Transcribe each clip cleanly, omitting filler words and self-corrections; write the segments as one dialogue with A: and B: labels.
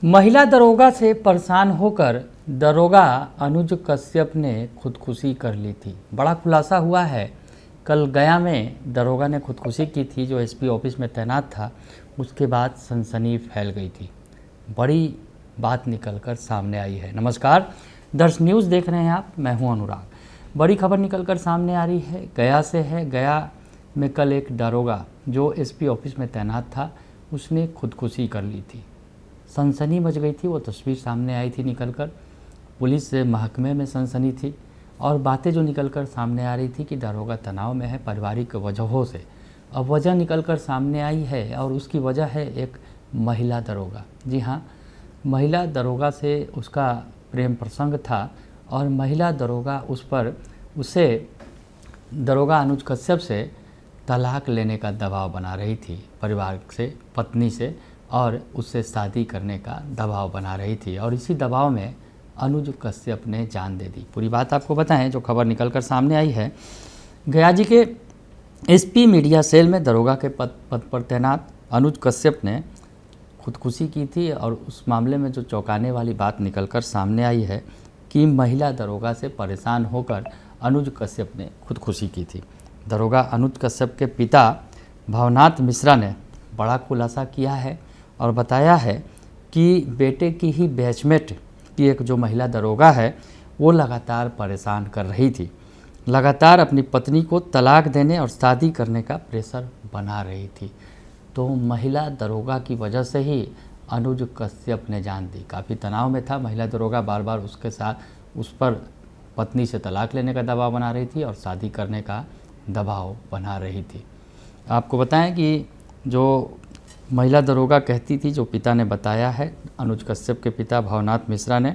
A: महिला दरोगा से परेशान होकर दरोगा अनुज कश्यप ने खुदकुशी कर ली थी। बड़ा खुलासा हुआ है। कल गया में दरोगा ने खुदकुशी की थी जो एसपी ऑफिस में तैनात था। उसके बाद सनसनी फैल गई थी। बड़ी बात निकलकर सामने आई है। नमस्कार, दर्श न्यूज़ देख रहे हैं आप, मैं हूं अनुराग। बड़ी खबर निकलकर सामने आ रही है, गया से है। गया में कल एक दरोगा जो एसपी ऑफिस में तैनात था, उसने खुदकुशी कर ली थी। सनसनी मच गई थी। वो तस्वीर सामने आई थी निकलकर। पुलिस महकमे में सनसनी थी और बातें जो निकलकर सामने आ रही थी कि दरोगा तनाव में है पारिवारिक वजहों से। अब वजह निकलकर सामने आई है और उसकी वजह है एक महिला दरोगा। जी हाँ, महिला दरोगा से उसका प्रेम प्रसंग था और महिला दरोगा उसे दरोगा अनुज कश्यप से तलाक लेने का दबाव बना रही थी, परिवार से, पत्नी से, और उससे शादी करने का दबाव बना रही थी। और इसी दबाव में अनुज कश्यप ने जान दे दी। पूरी बात आपको बताएं जो खबर निकलकर सामने आई है। गया जी के एसपी मीडिया सेल में दरोगा के पद पर तैनात अनुज कश्यप ने खुदकुशी की थी और उस मामले में जो चौंकाने वाली बात निकलकर सामने आई है कि महिला दरोगा से परेशान होकर अनुज कश्यप ने खुदकुशी की थी। दरोगा अनुज कश्यप के पिता भवनाथ मिश्रा ने बड़ा खुलासा किया है और बताया है कि बेटे की ही बैचमेट की एक जो महिला दरोगा है वो लगातार परेशान कर रही थी, लगातार अपनी पत्नी को तलाक देने और शादी करने का प्रेशर बना रही थी। तो महिला दरोगा की वजह से ही अनुज कश्यप ने जान दी। काफ़ी तनाव में था। महिला दरोगा बार बार उसके साथ उस पर पत्नी से तलाक लेने का दबाव बना रही थी और शादी करने का दबाव बना रही थी। आपको बताएं कि जो महिला दरोगा कहती थी, जो पिता ने बताया है, अनुज कश्यप के पिता भवनाथ मिश्रा ने,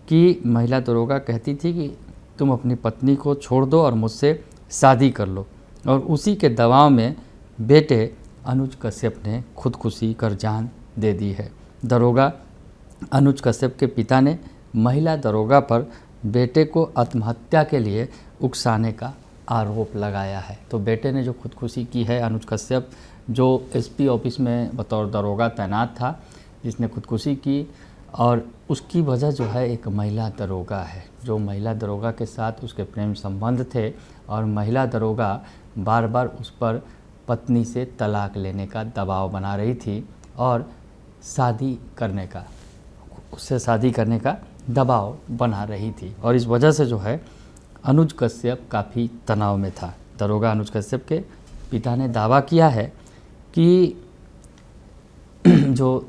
A: कि महिला दरोगा कहती थी कि तुम अपनी पत्नी को छोड़ दो और मुझसे शादी कर लो। और उसी के दबाव में बेटे अनुज कश्यप ने खुदकुशी कर जान दे दी है। दरोगा अनुज कश्यप के पिता ने महिला दरोगा पर बेटे को आत्महत्या के लिए उकसाने का आरोप लगाया है। तो बेटे ने जो खुदकुशी की है, अनुज कश्यप जो एसपी ऑफिस में बतौर दरोगा तैनात था, जिसने खुदकुशी की, और उसकी वजह जो है एक महिला दरोगा है। जो महिला दरोगा के साथ उसके प्रेम संबंध थे और महिला दरोगा बार बार उस पर पत्नी से तलाक लेने का दबाव बना रही थी और उससे शादी करने का दबाव बना रही थी। और इस वजह से जो है अनुज कश्यप काफ़ी तनाव में था। दरोगा अनुज कश्यप के पिता ने दावा किया है कि जो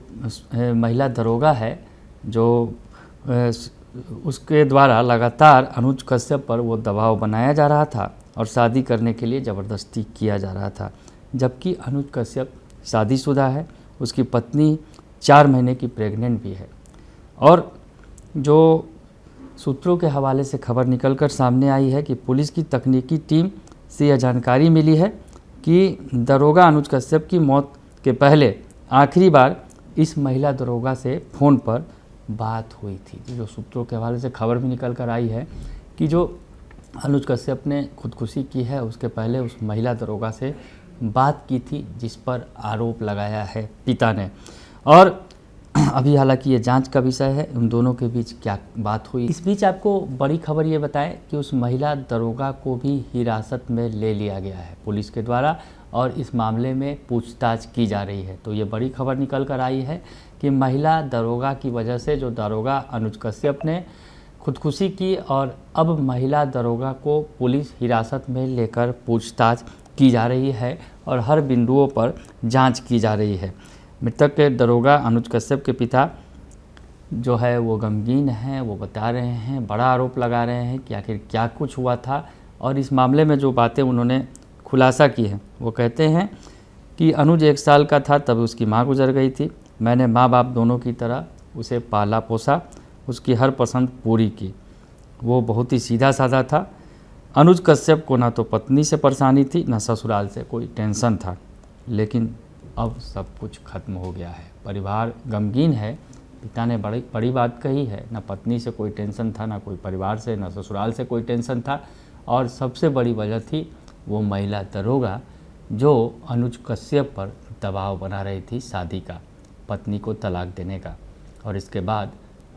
A: महिला दरोगा है, जो उसके द्वारा लगातार अनुज कश्यप पर वो दबाव बनाया जा रहा था और शादी करने के लिए ज़बरदस्ती किया जा रहा था। जबकि अनुज कश्यप शादीशुदा है, उसकी पत्नी 4 महीने की प्रेग्नेंट भी है। और जो सूत्रों के हवाले से खबर निकलकर सामने आई है कि पुलिस की तकनीकी टीम से यह जानकारी मिली है कि दरोगा अनुज कश्यप की मौत के पहले आखिरी बार इस महिला दरोगा से फ़ोन पर बात हुई थी। जो सूत्रों के हवाले से खबर भी निकल कर आई है कि जो अनुज कश्यप ने खुदकुशी की है, उसके पहले उस महिला दरोगा से बात की थी, जिस पर आरोप लगाया है पिता ने। और अभी हालांकि ये जांच का विषय है, उन दोनों के बीच क्या बात हुई। इस बीच आपको बड़ी खबर ये बताएं कि उस महिला दरोगा को भी हिरासत में ले लिया गया है पुलिस के द्वारा और इस मामले में पूछताछ की जा रही है। तो ये बड़ी खबर निकल कर आई है कि महिला दरोगा की वजह से जो दरोगा अनुज कश्यप ने खुदकुशी की और अब महिला दरोगा को पुलिस हिरासत में लेकर पूछताछ की जा रही है और हर बिंदुओं पर जाँच की जा रही है। मृतक के दरोगा अनुज कश्यप के पिता जो है वो गमगीन हैं। वो बता रहे हैं, बड़ा आरोप लगा रहे हैं कि आखिर क्या कुछ हुआ था। और इस मामले में जो बातें उन्होंने खुलासा की हैं, वो कहते हैं कि अनुज 1 साल का था तब उसकी माँ गुजर गई थी। मैंने माँ बाप दोनों की तरह उसे पाला पोसा, उसकी हर पसंद पूरी की। वो बहुत ही सीधा साधा था। अनुज कश्यप को ना तो पत्नी से परेशानी थी, ना ससुराल से कोई टेंशन था। लेकिन अब सब कुछ खत्म हो गया है। परिवार गमगीन है। पिता ने बड़ी बात कही है, ना पत्नी से कोई टेंशन था, ना कोई परिवार से, ना ससुराल से कोई टेंशन था। और सबसे बड़ी वजह थी वो महिला दरोगा जो अनुज कश्यप पर दबाव बना रही थी शादी का, पत्नी को तलाक देने का। और इसके बाद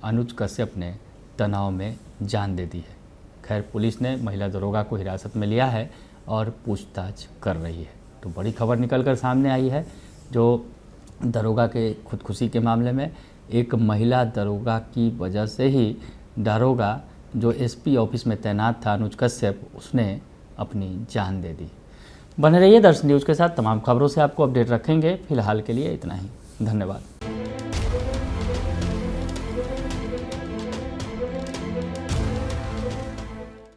A: अनुज कश्यप ने तनाव में जान दे दी है। खैर, पुलिस ने महिला दरोगा को हिरासत में लिया है और पूछताछ कर रही है। तो बड़ी खबर निकल कर सामने आई है जो दरोगा के खुदकुशी के मामले में। एक महिला दरोगा की वजह से ही दरोगा जो एसपी ऑफिस में तैनात था अनुज कश्यप, उसने अपनी जान दे दी। बने रहिए दर्शन न्यूज़ के साथ, तमाम खबरों से आपको अपडेट रखेंगे। फिलहाल के लिए इतना ही, धन्यवाद।